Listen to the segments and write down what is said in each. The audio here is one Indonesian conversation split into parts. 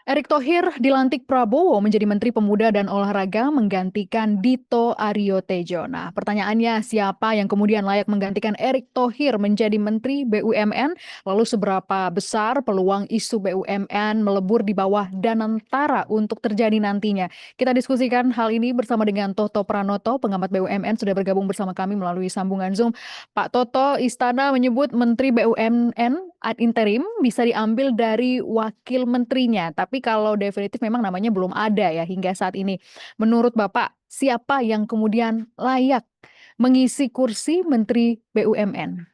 Erick Thohir dilantik Prabowo menjadi Menteri Pemuda dan Olahraga menggantikan Dito Aryo Tejo. Nah, pertanyaannya siapa yang kemudian layak menggantikan Erick Thohir menjadi Menteri BUMN? Lalu seberapa besar peluang isu BUMN melebur di bawah Danantara untuk terjadi nantinya? Kita diskusikan hal ini bersama dengan Toto Pranoto, pengamat BUMN, sudah bergabung bersama kami melalui sambungan Zoom. Pak Toto, Istana menyebut Menteri BUMN ad interim bisa diambil dari wakil menterinya, tapi kalau definitif memang namanya belum ada ya hingga saat ini. Menurut Bapak, siapa yang kemudian layak mengisi kursi Menteri BUMN?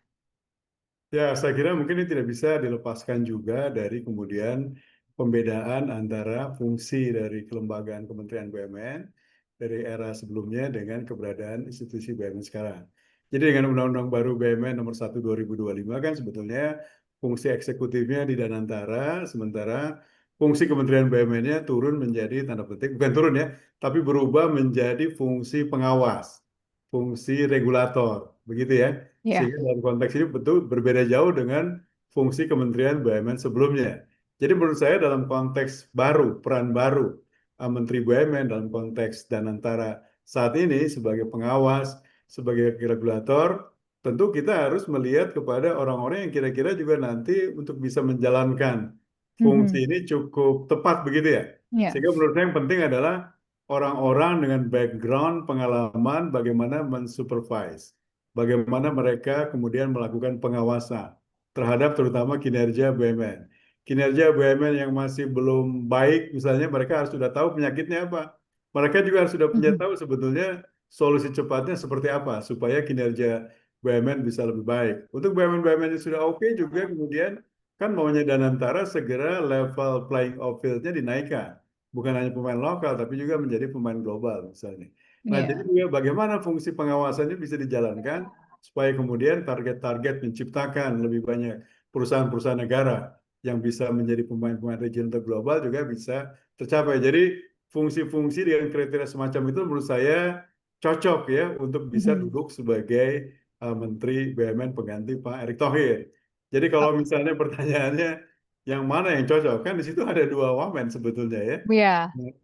Ya, saya kira mungkin ini tidak bisa dilepaskan juga dari kemudian pembedaan antara fungsi dari kelembagaan Kementerian BUMN dari era sebelumnya dengan keberadaan institusi BUMN sekarang. Jadi dengan Undang-Undang baru BUMN nomor 1 2025 kan sebetulnya fungsi eksekutifnya di Danantara, sementara fungsi Kementerian BUMN-nya turun menjadi tanda petik, bukan turun ya, tapi berubah menjadi fungsi pengawas, fungsi regulator, begitu ya. Ya. Sehingga dalam konteks ini betul berbeda jauh dengan fungsi Kementerian BUMN sebelumnya. Jadi menurut saya dalam konteks baru, peran baru Menteri BUMN dalam konteks Danantara saat ini sebagai pengawas, sebagai regulator, tentu kita harus melihat kepada orang-orang yang kira-kira juga nanti untuk bisa menjalankan Mhm. fungsi ini cukup tepat begitu ya. Ya. Sehingga menurut saya yang penting adalah orang-orang dengan background, pengalaman, bagaimana mensupervise, bagaimana mereka kemudian melakukan pengawasan terhadap terutama kinerja BUMN. Kinerja BUMN yang masih belum baik, misalnya mereka harus sudah tahu penyakitnya apa. Mereka juga harus sudah punya Mhm. tahu sebetulnya solusi cepatnya seperti apa supaya kinerja BUMN bisa lebih baik. Untuk BUMN-BUMN yang sudah oke juga kemudian kan maunya Danantara segera level playing of field-nya dinaikkan. Bukan hanya pemain lokal, tapi juga menjadi pemain global misalnya. Nah, jadi Ya. juga bagaimana fungsi pengawasannya bisa dijalankan supaya kemudian target-target menciptakan lebih banyak perusahaan-perusahaan negara yang bisa menjadi pemain-pemain regional atau global juga bisa tercapai. Jadi fungsi-fungsi dengan kriteria semacam itu menurut saya cocok ya untuk bisa Mhm. duduk sebagai Menteri BUMN pengganti Pak Erick Thohir. Jadi kalau misalnya pertanyaannya yang mana yang cocok, kan di situ ada dua wamen sebetulnya ya, Ya.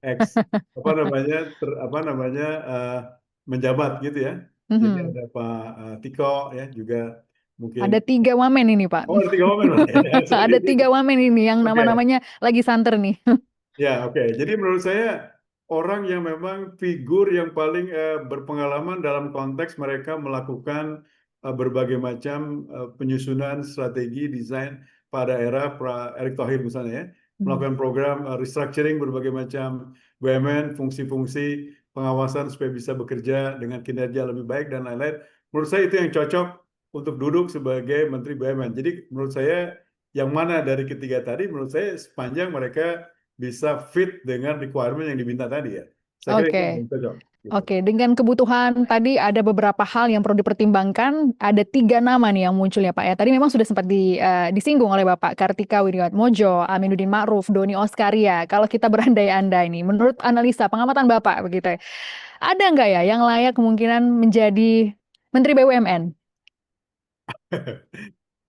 ex apa namanya apa namanya menjabat gitu ya. Jadi Mhm. ada Pak Tiko ya juga mungkin. Ada 3 wamen ini, Pak. Oh, ada tiga wamen Pak. Ya, sorry. Ada 3 wamen ini yang Oke. nama-namanya lagi santer nih. Ya, oke. Jadi menurut saya orang yang memang figur yang paling berpengalaman dalam konteks mereka melakukan berbagai macam penyusunan strategi desain pada era Erick Thohir misalnya ya, Mhm. melakukan program restructuring berbagai macam BUMN, fungsi-fungsi pengawasan supaya bisa bekerja dengan kinerja lebih baik dan lain-lain. Menurut saya itu yang cocok untuk duduk sebagai Menteri BUMN. Jadi menurut saya yang mana dari ketiga tadi menurut saya sepanjang mereka bisa fit dengan requirement yang diminta tadi ya. Saya kira itu Oke. yang cocok. Gitu. Oke, dengan kebutuhan tadi ada beberapa hal yang perlu dipertimbangkan. Ada 3 nama nih yang muncul ya Pak ya. Tadi memang sudah sempat disinggung oleh Bapak Kartika Wirjoatmojo, Aminuddin Ma'ruf, Doni Oskaria. Kalau kita berandai-andai nih, menurut analisa pengamatan Bapak begitu ya, ada nggak ya yang layak kemungkinan menjadi Menteri BUMN?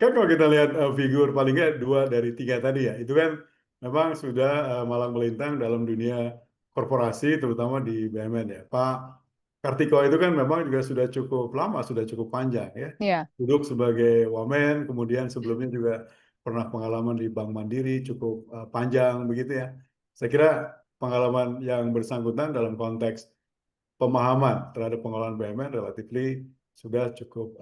Kan kalau kita lihat figur paling nggak dua dari tiga tadi ya, itu kan memang sudah malang melintang dalam dunia korporasi, terutama di BUMN ya. Pak Kartiko itu kan memang juga sudah cukup lama, sudah cukup panjang ya. Ya. Duduk sebagai wamen, kemudian sebelumnya juga pernah pengalaman di Bank Mandiri cukup panjang begitu ya. Saya kira pengalaman yang bersangkutan dalam konteks pemahaman terhadap pengelolaan BUMN relatifly sudah cukup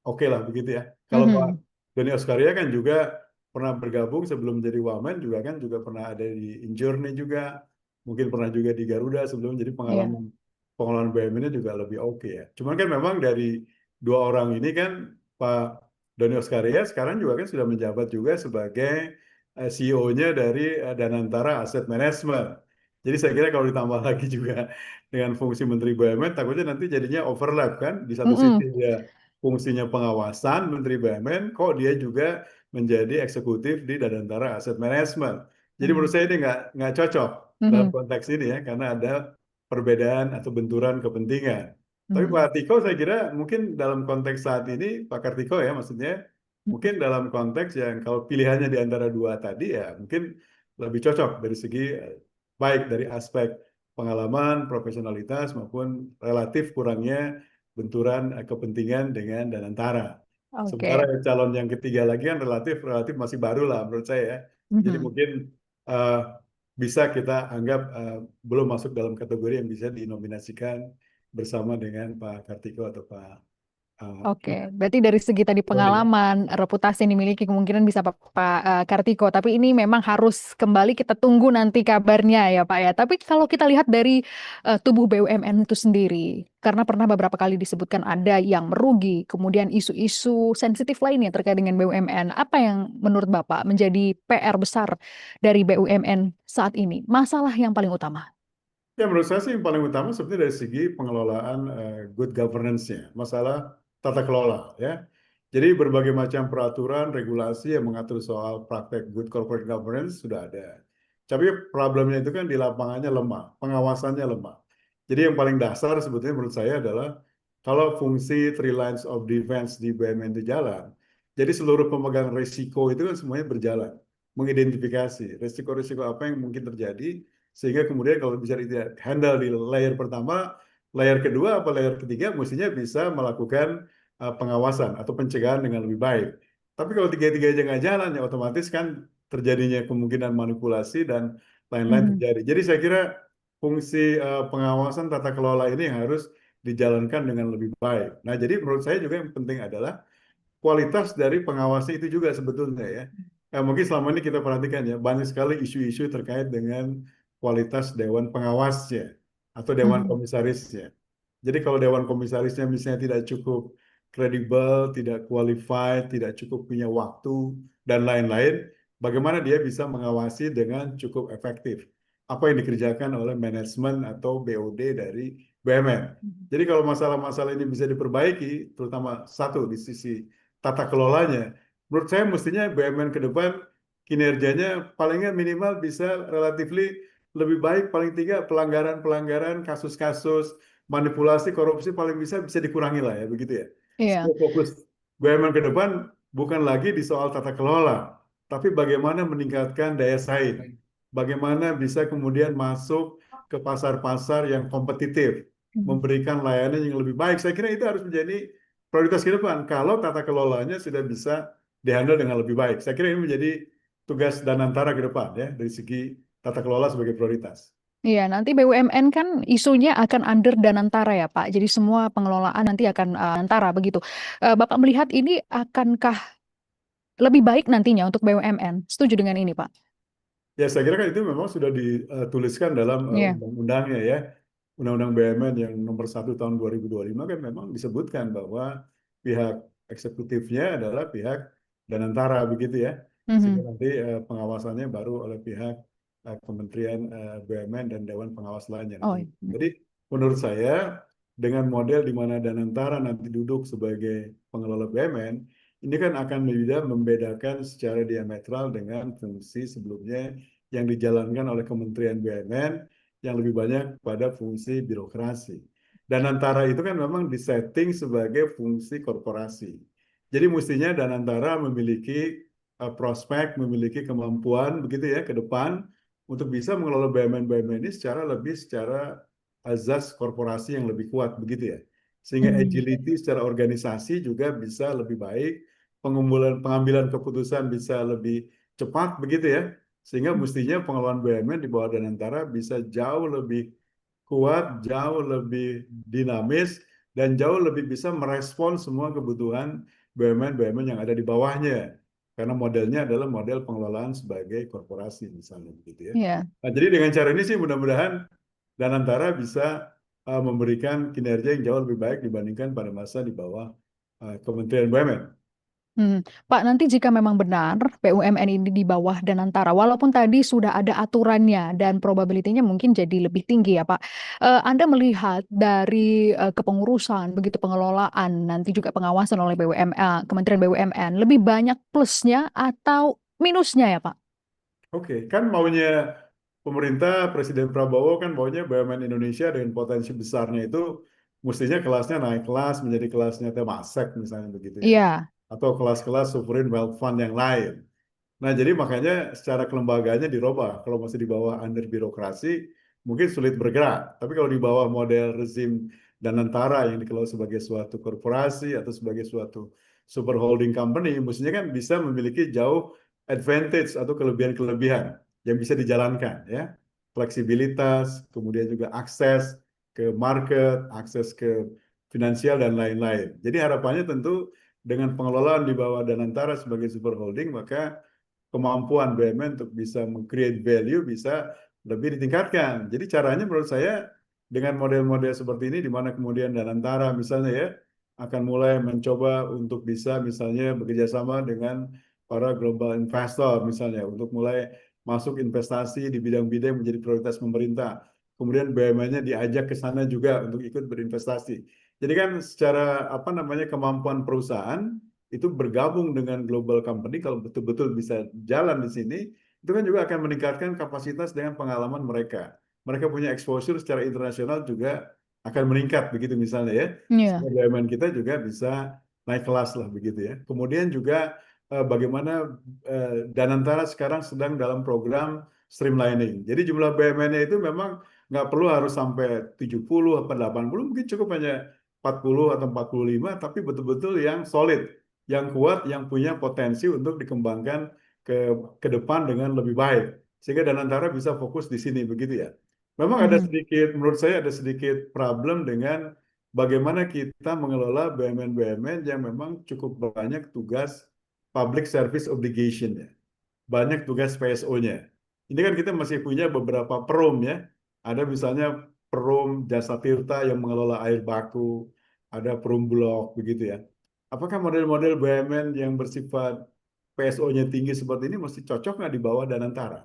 oke lah begitu ya. Kalau Pak Mhm. Doni Oskaria kan juga pernah bergabung sebelum jadi wamen juga kan juga pernah ada di Injourney juga, mungkin pernah juga di Garuda sebelum jadi Iya. pengalaman pengelolaan BUMN-nya juga lebih oke ya. Cuman kan memang dari dua orang ini kan Pak Doni Oskaria sekarang juga kan sudah menjabat juga sebagai CEO-nya dari Danantara Asset Management. Jadi saya kira kalau ditambah lagi juga dengan fungsi Menteri BUMN, takutnya nanti jadinya overlap kan. Di satu sisi Mhm. dia fungsinya pengawasan Menteri BUMN, kok dia juga menjadi eksekutif di Danantara Asset Management. Jadi menurut Mhm. saya ini nggak cocok dalam Mhm. konteks ini ya, karena ada perbedaan atau benturan kepentingan. Tapi Pak Mhm. Tiko saya kira mungkin dalam konteks saat ini, Pak Kartiko ya maksudnya, mungkin dalam konteks yang kalau pilihannya di antara dua tadi ya, mungkin lebih cocok dari segi baik dari aspek pengalaman, profesionalitas maupun relatif kurangnya benturan kepentingan dengan Danantara. Oke. Sementara calon yang ketiga lagi kan relatif relatif masih baru lah menurut saya ya. Jadi Mhm. mungkin eh, bisa kita anggap belum masuk dalam kategori yang bisa dinominasikan bersama dengan Pak Kartiko atau Pak Oke, berarti dari segi tadi Doni. pengalaman, reputasi yang dimiliki kemungkinan bisa Pak Kartiko, tapi ini memang harus kembali kita tunggu nanti kabarnya ya Pak ya. Tapi kalau kita lihat dari tubuh BUMN itu sendiri, karena pernah beberapa kali disebutkan ada yang merugi, kemudian isu-isu sensitif lainnya terkait dengan BUMN, apa yang menurut Bapak menjadi PR besar dari BUMN saat ini? Masalah yang paling utama. Ya, menurut saya sih yang paling utama sebenarnya dari segi pengelolaan good governance-nya, masalah tata kelola ya. Jadi berbagai macam peraturan, regulasi yang mengatur soal praktek good corporate governance sudah ada. Tapi problemnya itu kan di lapangannya lemah, pengawasannya lemah. Jadi yang paling dasar sebetulnya menurut saya adalah kalau fungsi three lines of defense di BUMN itu jalan, jadi seluruh pemegang risiko itu kan semuanya berjalan, mengidentifikasi risiko-risiko apa yang mungkin terjadi, sehingga kemudian kalau bisa di handle di layer pertama, layer kedua apa layer ketiga mestinya bisa melakukan pengawasan atau pencegahan dengan lebih baik. Tapi kalau tiga-tiganya nggak jalan ya otomatis kan terjadinya kemungkinan manipulasi dan lain-lain Mhm. terjadi. Jadi saya kira fungsi pengawasan tata kelola ini harus dijalankan dengan lebih baik. Nah, jadi menurut saya juga yang penting adalah kualitas dari pengawasnya itu juga sebetulnya ya. Mungkin selama ini kita perhatikan ya, banyak sekali isu-isu terkait dengan kualitas dewan pengawasnya atau dewan Mhm. komisarisnya. Jadi kalau dewan komisarisnya misalnya tidak cukup kredibel, tidak qualified, tidak cukup punya waktu, dan lain-lain, bagaimana dia bisa mengawasi dengan cukup efektif apa yang dikerjakan oleh manajemen atau BOD dari BUMN. Jadi kalau masalah-masalah ini bisa diperbaiki, terutama satu di sisi tata kelolanya, menurut saya mestinya BUMN ke depan kinerjanya palingnya minimal bisa relatifly lebih baik, paling tidak pelanggaran-pelanggaran, kasus-kasus manipulasi, korupsi paling bisa dikurangi lah ya begitu ya. Iya. Supaya fokus BUMN ke depan bukan lagi di soal tata kelola, tapi bagaimana meningkatkan daya saing, bagaimana bisa kemudian masuk ke pasar-pasar yang kompetitif, Mhm. memberikan layanan yang lebih baik. Saya kira itu harus menjadi prioritas ke depan. Kalau tata kelolanya sudah bisa dihandle dengan lebih baik, saya kira ini menjadi tugas Danantara ke depan ya dari segi tata kelola sebagai prioritas. Iya, nanti BUMN kan isunya akan under Danantara ya Pak. Jadi semua pengelolaan nanti akan Danantara begitu. Bapak melihat ini akankah lebih baik nantinya untuk BUMN? Setuju dengan ini Pak? Ya, saya kira kan itu memang sudah dituliskan dalam Iya. undang-undangnya ya. Undang-undang BUMN yang nomor 1 tahun 2025 kan memang disebutkan bahwa pihak eksekutifnya adalah pihak Danantara begitu ya. Sehingga Mhm. nanti pengawasannya baru oleh pihak Kementerian BUMN dan Dewan Pengawas lainnya Oh, nanti. iya. Jadi menurut saya dengan model di mana Danantara nanti duduk sebagai pengelola BUMN, ini kan akan bisa membedakan secara diametral dengan fungsi sebelumnya yang dijalankan oleh Kementerian BUMN yang lebih banyak pada fungsi birokrasi. Dan antara itu kan memang disetting sebagai fungsi korporasi. Jadi mestinya Danantara memiliki prospek, memiliki kemampuan begitu ya ke depan untuk bisa mengelola BUMN-BUMN ini secara azas korporasi yang lebih kuat begitu ya. Sehingga Mhm. agility secara organisasi juga bisa lebih baik, pengambilan keputusan bisa lebih cepat begitu ya. Sehingga mestinya pengelolaan BUMN di bawah Danantara bisa jauh lebih kuat, jauh lebih dinamis, dan jauh lebih bisa merespon semua kebutuhan BUMN-BUMN yang ada di bawahnya. Karena modelnya adalah model pengelolaan sebagai korporasi misalnya begitu ya. Iya. Nah, jadi dengan cara ini sih mudah-mudahan Danantara bisa memberikan kinerja yang jauh lebih baik dibandingkan pada masa di bawah Kementerian BUMN. Pak, nanti jika memang benar BUMN ini di bawah Danantara, walaupun tadi sudah ada aturannya dan probabilitasnya mungkin jadi lebih tinggi ya Pak. Anda melihat dari kepengurusan, begitu pengelolaan, nanti juga pengawasan oleh BUMN, Kementerian BUMN, lebih banyak plusnya atau minusnya ya Pak? Oke, kan maunya pemerintah, Presiden Prabowo kan maunya BUMN Indonesia dengan potensi besarnya itu mestinya kelasnya naik kelas menjadi kelasnya Temasek misalnya begitu ya. Iya. Atau kelas-kelas sovereign wealth fund yang lain. Nah, jadi makanya secara kelembagaannya dirubah. Kalau masih di bawah under birokrasi, mungkin sulit bergerak. Tapi kalau di bawah model rezim Danantara yang dikelola sebagai suatu korporasi atau sebagai suatu super holding company, mestinya kan bisa memiliki jauh advantage atau kelebihan-kelebihan yang bisa dijalankan, ya. Fleksibilitas, kemudian juga akses ke market, akses ke finansial dan lain-lain. Jadi harapannya tentu dengan pengelolaan di bawah Danantara sebagai super holding, maka kemampuan BUMN untuk bisa meng-create value bisa lebih ditingkatkan. Jadi caranya menurut saya dengan model-model seperti ini di mana kemudian Danantara misalnya ya akan mulai mencoba untuk bisa misalnya bekerja sama dengan para global investor misalnya untuk mulai masuk investasi di bidang-bidang yang menjadi prioritas pemerintah. Kemudian BUMN-nya diajak ke sana juga untuk ikut berinvestasi. Jadi kan secara apa namanya kemampuan perusahaan itu bergabung dengan global company kalau betul-betul bisa jalan di sini, itu kan juga akan meningkatkan kapasitas dengan pengalaman mereka. Mereka punya exposure secara internasional juga akan meningkat begitu misalnya ya. Iya. Sehingga BUMN kita juga bisa naik kelas lah begitu ya. Kemudian juga bagaimana Danantara sekarang sedang dalam program streamlining. Jadi jumlah BUMN-nya itu memang nggak perlu harus sampai 70 atau 80, mungkin cukup hanya 40 atau 45, tapi betul-betul yang solid, yang kuat, yang punya potensi untuk dikembangkan ke ke depan dengan lebih baik. Sehingga Danantara bisa fokus di sini begitu ya. Memang ada Mhm. sedikit, menurut saya ada sedikit problem dengan bagaimana kita mengelola BUMN-BUMN yang memang cukup banyak tugas public service obligation ya. Banyak tugas PSO-nya. Ini kan kita masih punya beberapa perum ya. Ada misalnya perum Jasa Tirta yang mengelola air baku, ada perum Bulog begitu ya. Apakah model-model BUMN yang bersifat PSO-nya tinggi seperti ini mesti cocok nggak di bawah Danantara?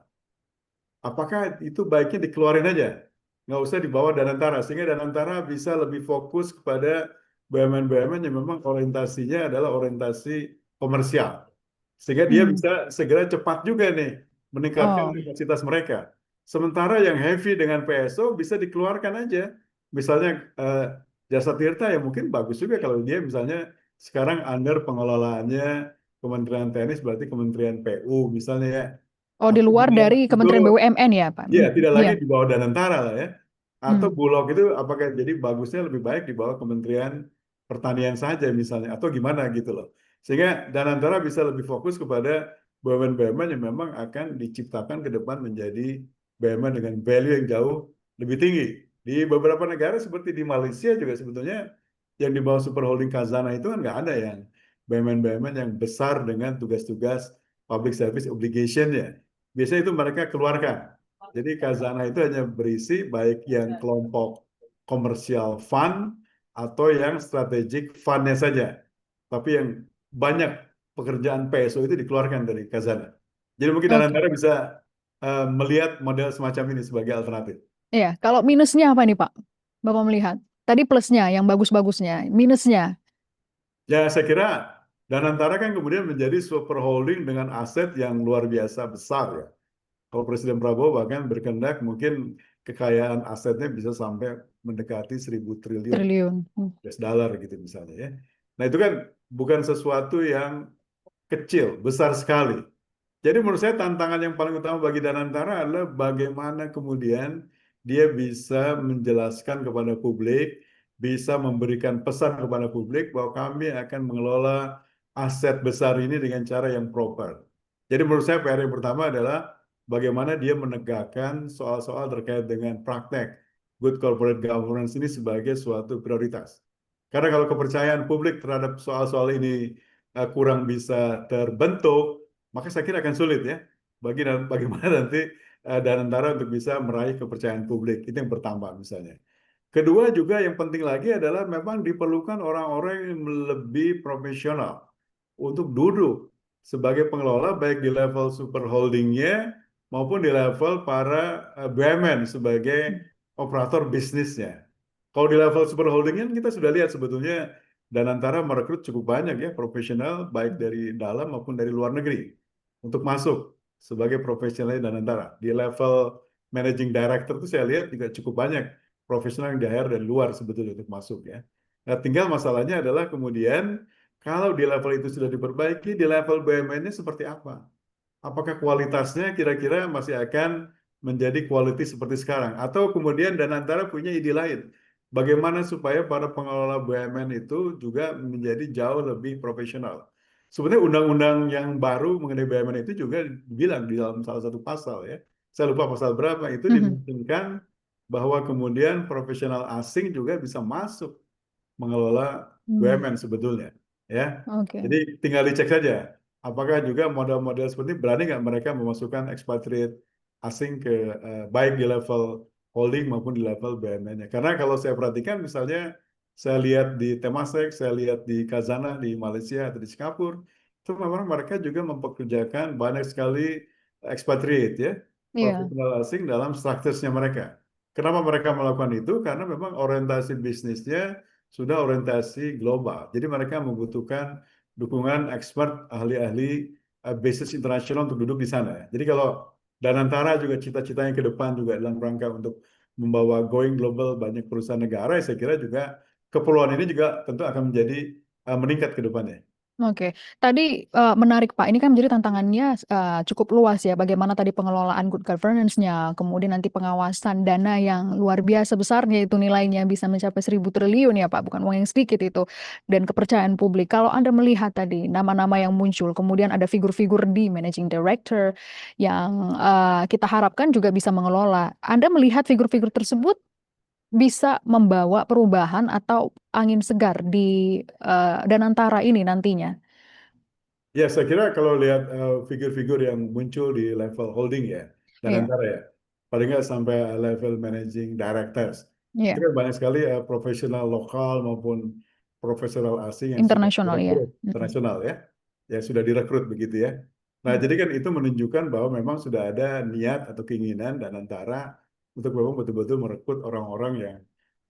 Apakah itu baiknya dikeluarin aja? Nggak usah dibawa Danantara, sehingga Danantara bisa lebih fokus kepada BUMN-BUMN yang memang orientasinya adalah orientasi komersial. Sehingga dia Hmm. bisa segera cepat juga nih meningkatkan Oh, kapasitas mereka. Sementara yang heavy dengan PSO bisa dikeluarkan aja. Misalnya Jasa Tirta ya mungkin bagus juga kalau dia misalnya sekarang under pengelolaannya Kementerian Teknis berarti Kementerian PU misalnya ya. oh di Atau luar Bulog dari itu Kementerian BUMN ya, Pak? ya tidak Iya. lagi di bawah Danantara lah ya. Atau Hmm. Bulog itu apakah jadi bagusnya lebih baik di bawah Kementerian Pertanian saja misalnya atau gimana gitu loh. Sehingga Danantara bisa lebih fokus kepada BUMN-BUMN yang memang akan diciptakan ke depan menjadi BUMN dengan value yang jauh lebih tinggi. Di beberapa negara seperti di Malaysia juga sebetulnya yang di bawah super holding Khazanah itu kan nggak ada yang BUMN-BUMN yang besar dengan tugas-tugas public service obligation ya. Biasanya itu mereka keluarkan. Jadi Khazanah itu hanya berisi baik yang kelompok komersial fund atau yang strategic fundnya saja. Tapi yang banyak pekerjaan PSO itu dikeluarkan dari Khazanah. Jadi mungkin Oke. Anandara bisa melihat model semacam ini sebagai alternatif. Iya, kalau minusnya apa nih, Pak? Bapak melihat. Tadi plusnya, yang bagus-bagusnya. Minusnya. Ya saya kira Danantara kan kemudian menjadi super holding dengan aset yang luar biasa besar ya. Kalau Presiden Prabowo bahkan berkehendak mungkin kekayaan asetnya bisa sampai mendekati 1.000 triliun Triliun. Hmm. US dollar gitu misalnya ya. Nah itu kan bukan sesuatu yang kecil, besar sekali. Jadi menurut saya tantangan yang paling utama bagi Danantara adalah bagaimana kemudian dia bisa menjelaskan kepada publik, bisa memberikan pesan kepada publik bahwa kami akan mengelola aset besar ini dengan cara yang proper. Jadi menurut saya PR yang pertama adalah bagaimana dia menegakkan soal-soal terkait dengan praktek good corporate governance ini sebagai suatu prioritas. Karena kalau kepercayaan publik terhadap soal-soal ini kurang bisa terbentuk, maka saya kira akan sulit ya bagaimana nanti Danantara untuk bisa meraih kepercayaan publik. Itu yang pertama misalnya. Kedua juga yang penting lagi adalah memang diperlukan orang-orang yang lebih profesional untuk duduk sebagai pengelola baik di level super holdingnya maupun di level para BUMN sebagai operator bisnisnya. Kalau di level super holdingnya kita sudah lihat sebetulnya Danantara merekrut cukup banyak ya profesional baik dari dalam maupun dari luar negeri untuk masuk sebagai profesional Danantara. Di level managing director itu saya lihat juga cukup banyak profesional yang di-hire dari luar sebetulnya untuk masuk ya. Nah, tinggal masalahnya adalah kemudian kalau di level itu sudah diperbaiki, di level BUMN-nya seperti apa? apakah kualitasnya kira-kira masih akan menjadi quality seperti sekarang? Atau kemudian Danantara punya ide lain, bagaimana supaya para pengelola BUMN itu juga menjadi jauh lebih profesional? Sebenarnya undang-undang yang baru mengenai BUMN itu juga bilang di dalam salah satu pasal ya, saya lupa pasal berapa, itu Mhm. dimungkinkan bahwa kemudian profesional asing juga bisa masuk mengelola Hmm. BUMN sebetulnya, ya. Oke. Jadi tinggal dicek saja, apakah juga model-model seperti ini berani nggak mereka memasukkan expatriate asing ke baik di level holding maupun di level BUMN-nya. Karena kalau saya perhatikan, misalnya saya lihat di Temasek, saya lihat di Khazanah di Malaysia atau di Singapura, itu memang mereka juga mempekerjakan banyak sekali expatriate ya, Iya. profesional asing dalam strukturnya mereka. Kenapa mereka melakukan itu? Karena memang orientasi bisnisnya sudah orientasi global. Jadi mereka membutuhkan dukungan expert ahli-ahli bisnis internasional untuk duduk di sana. Jadi kalau Danantara juga cita-citanya ke depan juga dalam rangka untuk membawa going global banyak perusahaan negara, saya kira juga keperluan ini juga tentu akan menjadi meningkat ke depannya. Oke, tadi menarik Pak. Ini kan menjadi tantangannya cukup luas ya. Bagaimana tadi pengelolaan good governance-nya, kemudian nanti pengawasan dana yang luar biasa besarnya itu nilainya bisa mencapai 1.000 triliun ya Pak, bukan uang yang sedikit itu. Dan kepercayaan publik. Kalau Anda melihat tadi nama-nama yang muncul, kemudian ada figur-figur di managing director yang kita harapkan juga bisa mengelola. Anda melihat figur-figur tersebut bisa membawa perubahan atau angin segar di Danantara ini nantinya. Ya, saya kira kalau lihat figur-figur yang muncul di level holding ya, dan Iya, antara ya, paling nggak sampai level managing directors, itu iya, kan banyak sekali profesional lokal maupun profesional asing yang sudah internasional ya. direkrut, Mm. internasional ya, yang sudah direkrut begitu ya. Nah, jadi kan itu menunjukkan bahwa memang sudah ada niat atau keinginan dan antara untuk memang betul-betul merekrut orang-orang yang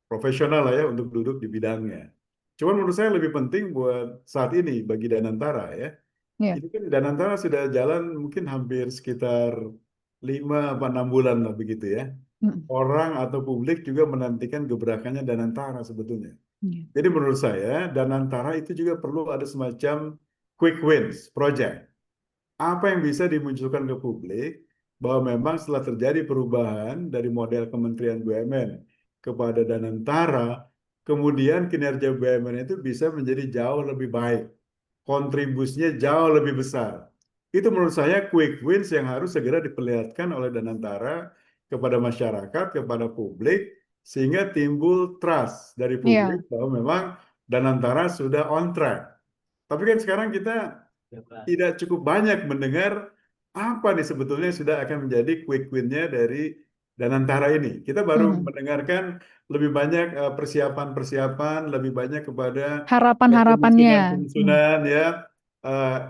profesional lah ya untuk duduk di bidangnya. Cuman menurut saya lebih penting buat saat ini bagi Danantara ya, Iya. ini kan Danantara sudah jalan mungkin hampir sekitar 5 apa 6 bulan lah begitu ya. Mm. Orang atau publik juga menantikan gebrakannya Danantara sebetulnya. Iya. Jadi menurut saya Danantara itu juga perlu ada semacam quick wins project. Apa yang bisa dimunculkan ke publik bahwa memang setelah terjadi perubahan dari model Kementerian BUMN kepada Danantara, kemudian kinerja BUMN itu bisa menjadi jauh lebih baik, kontribusinya jauh lebih besar. Itu menurut saya quick wins yang harus segera diperlihatkan oleh Danantara kepada masyarakat, kepada publik, sehingga timbul trust dari Iya. publik bahwa memang Danantara sudah on track. Tapi kan sekarang kita tidak cukup banyak mendengar apa nih sebetulnya sudah akan menjadi quick win-nya dari Danantara ini. Kita baru Mhm. mendengarkan lebih banyak persiapan-persiapan, lebih banyak kepada Harapan-harapannya. Mm. penyusunan-penyusunan ya,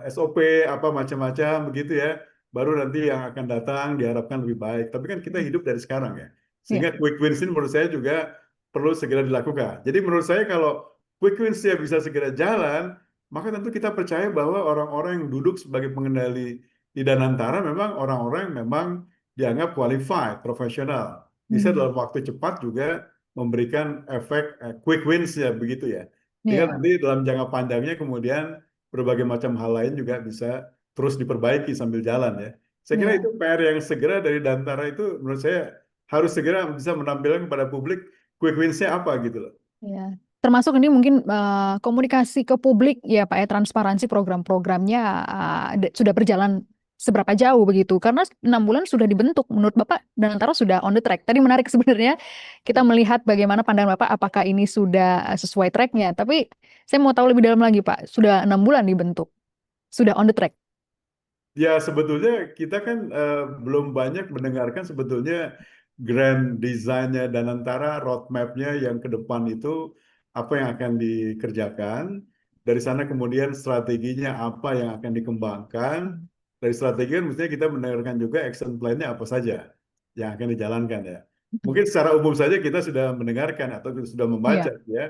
SOP apa macam-macam begitu ya. Baru nanti yang akan datang diharapkan lebih baik. Tapi kan kita hidup dari sekarang ya. Iya. Sehingga quick wins ini menurut saya juga perlu segera dilakukan. Jadi menurut saya kalau quick wins ya bisa segera jalan, maka tentu kita percaya bahwa orang-orang yang duduk sebagai pengendali di Danantara memang orang-orang yang memang dianggap qualified, profesional. Bisa Mhm. dalam waktu cepat juga memberikan efek quick wins ya begitu ya. Tinggal Iya. nanti dalam jangka panjangnya kemudian berbagai macam hal lain juga bisa terus diperbaiki sambil jalan ya. Saya kira itu Iya. PR yang segera dari Dantara itu menurut saya harus segera bisa menampilkan kepada publik quick wins-nya apa gitu loh. Iya. Termasuk ini mungkin komunikasi ke publik ya Pak ya, transparansi program-programnya sudah berjalan seberapa jauh begitu. Karena 6 bulan sudah dibentuk, menurut Bapak dan antara sudah on the track. Tadi menarik sebenarnya kita melihat bagaimana pandangan Bapak apakah ini sudah sesuai tracknya. Tapi saya mau tahu lebih dalam lagi Pak, sudah 6 bulan dibentuk, sudah on the track. Ya, sebetulnya kita kan belum banyak mendengarkan sebetulnya grand design-nya dan antara roadmap-nya yang ke depan itu apa yang akan dikerjakan. Dari sana kemudian strateginya apa yang akan dikembangkan. Hmm. Dari strategi kan mestinya kita mendengarkan juga action plan-nya apa saja yang akan dijalankan ya. Mungkin secara umum saja kita sudah mendengarkan atau kita sudah membaca Iya. ya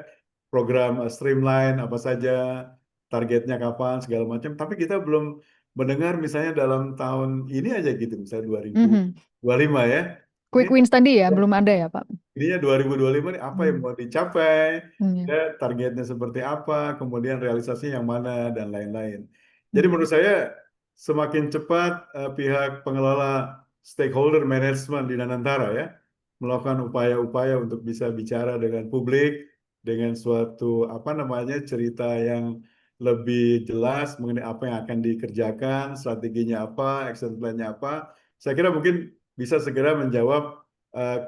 program streamline apa saja, targetnya kapan segala macam. Tapi kita belum mendengar misalnya dalam tahun ini aja gitu, misalnya Mhm. 2025 ya. Ini Quick wins tadi ya, belum ada ya Pak. ininya 2025 nih apa yang Hmm. mau dicapai, Iya. ya, targetnya seperti apa, kemudian realisasinya yang mana dan lain-lain. Jadi Hmm. menurut saya semakin cepat pihak pengelola stakeholder management di Danantara ya melakukan upaya-upaya untuk bisa bicara dengan publik dengan suatu apa namanya cerita yang lebih jelas mengenai apa yang akan dikerjakan, strateginya apa, action plan-nya apa. Saya kira mungkin bisa segera menjawab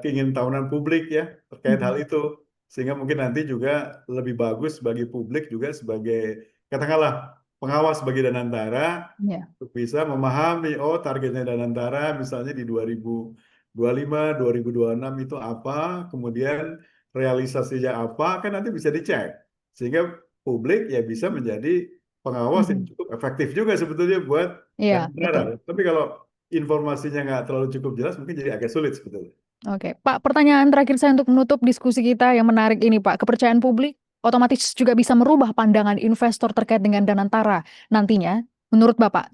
keingintahuan publik ya terkait hal itu sehingga mungkin nanti juga lebih bagus bagi publik juga sebagai katakanlah pengawas bagi Danantara Ya. untuk bisa memahami oh targetnya Danantara misalnya di 2025, 2026 itu apa, kemudian realisasinya apa kan nanti bisa dicek sehingga publik ya bisa menjadi pengawas yang Mhm. cukup efektif juga sebetulnya buat Iya, betul. Danantara. Tapi kalau informasinya nggak terlalu cukup jelas mungkin jadi agak sulit sebetulnya. Oke, Pak, pertanyaan terakhir saya untuk menutup diskusi kita yang menarik ini, Pak. Kepercayaan publik otomatis juga bisa merubah pandangan investor terkait dengan Danantara nantinya, menurut Bapak.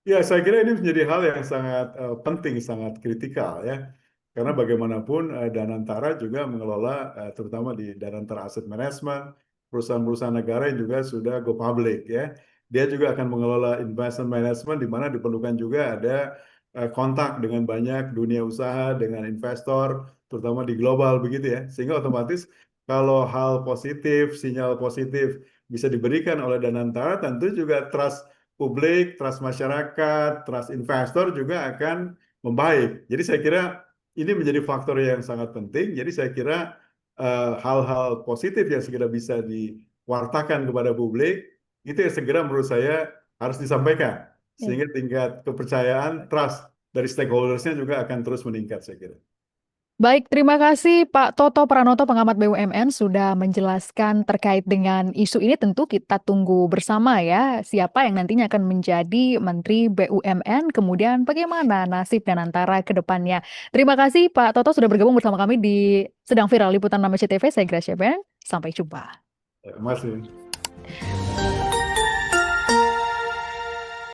Ya, saya kira ini menjadi hal yang sangat penting, sangat kritikal ya. Karena bagaimanapun Danantara juga mengelola, terutama di Danantara Asset Management, perusahaan-perusahaan negara yang juga sudah go public ya. Dia juga akan mengelola investment management di mana diperlukan juga ada kontak dengan banyak dunia usaha, dengan investor, terutama di global begitu ya. Sehingga otomatis kalau hal positif, sinyal positif bisa diberikan oleh Danantara, tentu juga trust publik, trust masyarakat, trust investor juga akan membaik. Jadi saya kira ini menjadi faktor yang sangat penting. Jadi saya kira hal-hal positif yang segera bisa diwartakan kepada publik itu yang segera menurut saya harus disampaikan Ya. sehingga tingkat kepercayaan trust dari stakeholdersnya juga akan terus meningkat saya kira. Baik, terima kasih Pak Toto Pranoto, pengamat BUMN, sudah menjelaskan terkait dengan isu ini. Tentu kita tunggu bersama ya, siapa yang nantinya akan menjadi Menteri BUMN, kemudian bagaimana nasib dan antara ke depannya. Terima kasih Pak Toto sudah bergabung bersama kami di Sedang Viral Liputan 6 CTV. Saya Gracia Ben, sampai jumpa. Terima kasih.